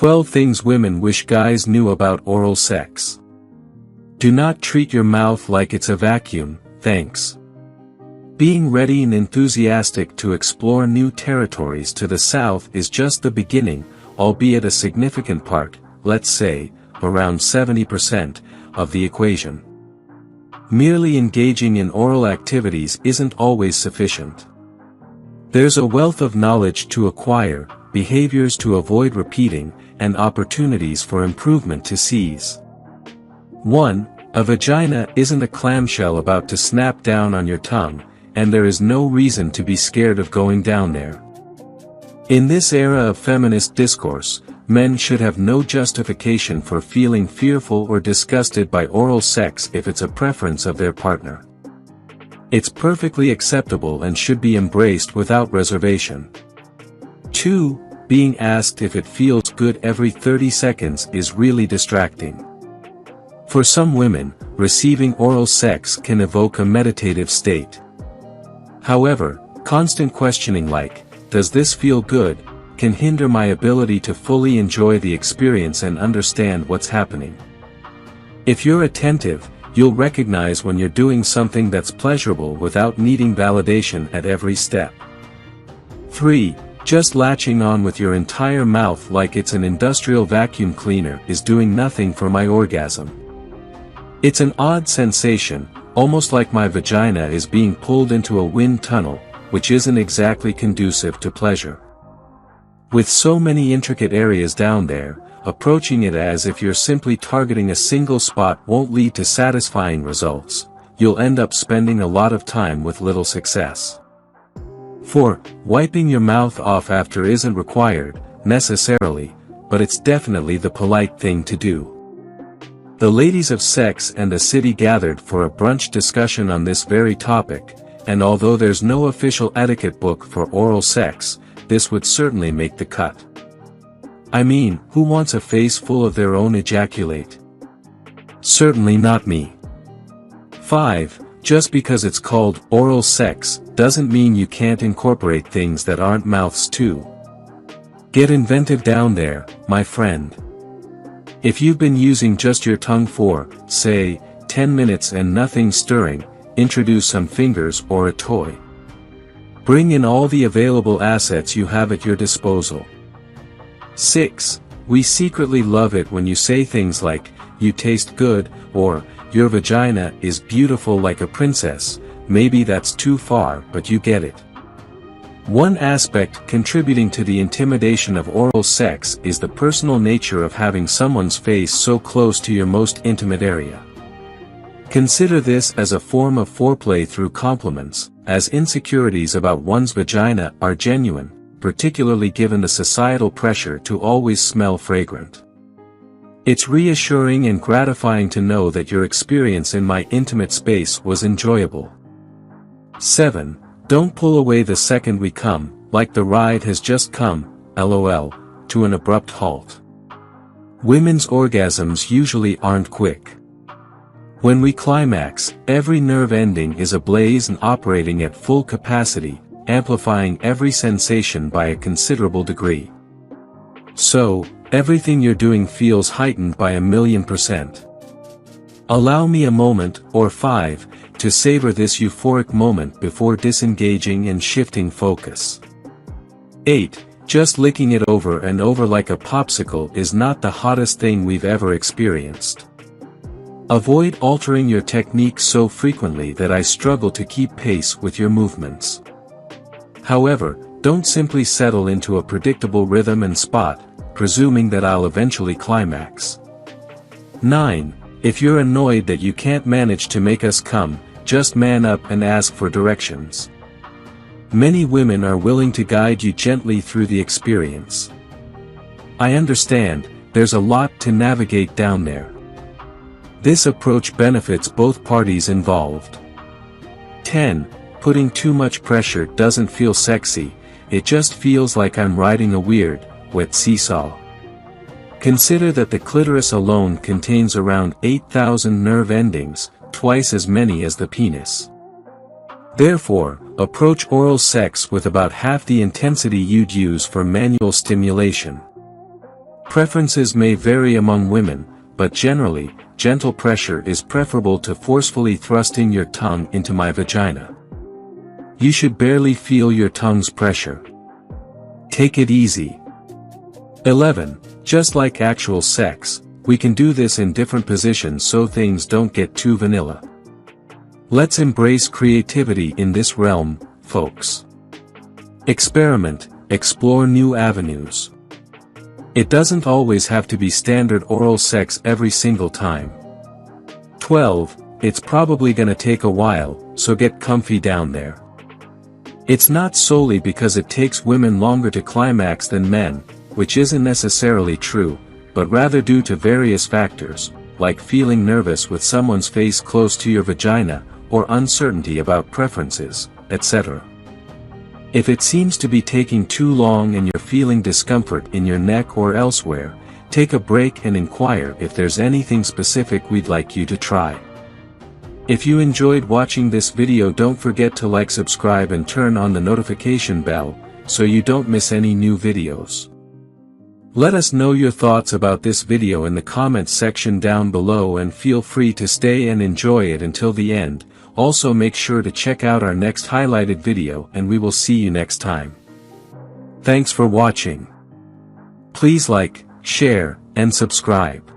12 things women wish guys knew about oral sex. Do not treat your mouth like it's a vacuum, thanks. Being ready and enthusiastic to explore new territories to the south is just the beginning, albeit a significant part, let's say, around 70%, of the equation. Merely engaging in oral activities isn't always sufficient. There's a wealth of knowledge to acquire, behaviors to avoid repeating, and opportunities for improvement to seize. 1. A vagina isn't a clamshell about to snap down on your tongue, and there is no reason to be scared of going down there. In this era of feminist discourse, men should have no justification for feeling fearful or disgusted by oral sex if it's a preference of their partner. It's perfectly acceptable and should be embraced without reservation. 2. Being asked if it feels good every 30 seconds is really distracting. For some women, receiving oral sex can evoke a meditative state. However, constant questioning like, "Does this feel good?" can hinder my ability to fully enjoy the experience and understand what's happening. If you're attentive, you'll recognize when you're doing something that's pleasurable without needing validation at every step. 3. Just latching on with your entire mouth like it's an industrial vacuum cleaner is doing nothing for my orgasm. It's an odd sensation, almost like my vagina is being pulled into a wind tunnel, which isn't exactly conducive to pleasure. With so many intricate areas down there, approaching it as if you're simply targeting a single spot won't lead to satisfying results. You'll end up spending a lot of time with little success. 4. Wiping your mouth off after isn't required, necessarily, but it's definitely the polite thing to do. The ladies of sex and the city gathered for a brunch discussion on this very topic, and although there's no official etiquette book for oral sex, this would certainly make the cut. I mean, who wants a face full of their own ejaculate? Certainly not me. 5. Just because it's called oral sex, doesn't mean you can't incorporate things that aren't mouths too. Get inventive down there, my friend. If you've been using just your tongue for, say, 10 minutes and nothing stirring, introduce some fingers or a toy. Bring in all the available assets you have at your disposal. 6. We secretly love it when you say things like, "You taste good," or, "Your vagina is beautiful like a princess." Maybe that's too far, but you get it. One aspect contributing to the intimidation of oral sex is the personal nature of having someone's face so close to your most intimate area. Consider this as a form of foreplay through compliments, as insecurities about one's vagina are genuine, particularly given the societal pressure to always smell fragrant. It's reassuring and gratifying to know that your experience in my intimate space was enjoyable. 7. Don't pull away the second we come, like the ride has just come, lol, to an abrupt halt. Women's orgasms usually aren't quick. When we climax, every nerve ending is ablaze and operating at full capacity, amplifying every sensation by a considerable degree. So, everything you're doing feels heightened by 1,000,000%. Allow me a moment, or 5, to savor this euphoric moment before disengaging and shifting focus. 8. Just licking it over and over like a popsicle is not the hottest thing we've ever experienced. Avoid altering your technique so frequently that I struggle to keep pace with your movements. However, don't simply settle into a predictable rhythm and spot, presuming that I'll eventually climax. 9. If you're annoyed that you can't manage to make us come, just man up and ask for directions. Many women are willing to guide you gently through the experience. I understand, there's a lot to navigate down there. This approach benefits both parties involved. 10. Putting too much pressure doesn't feel sexy, it just feels like I'm riding a weird, wet seesaw. Consider that the clitoris alone contains around 8,000 nerve endings, twice as many as the penis. Therefore, approach oral sex with about half the intensity you'd use for manual stimulation. Preferences may vary among women, but generally, gentle pressure is preferable to forcefully thrusting your tongue into my vagina. You should barely feel your tongue's pressure. Take it easy. 11. Just like actual sex, we can do this in different positions so things don't get too vanilla. Let's embrace creativity in this realm, folks. Experiment, explore new avenues. It doesn't always have to be standard oral sex every single time. 12. It's probably gonna take a while, so get comfy down there. It's not solely because it takes women longer to climax than men, which isn't necessarily true, but rather due to various factors, like feeling nervous with someone's face close to your vagina, or uncertainty about preferences, etc. If it seems to be taking too long and you're feeling discomfort in your neck or elsewhere, take a break and inquire if there's anything specific we'd like you to try. If you enjoyed watching this video, don't forget to like, subscribe and turn on the notification bell, so you don't miss any new videos. Let us know your thoughts about this video in the comments section down below, and feel free to stay and enjoy it until the end. Also make sure to check out our next highlighted video, and we will see you next time. Thanks for watching. Please like, share, and subscribe.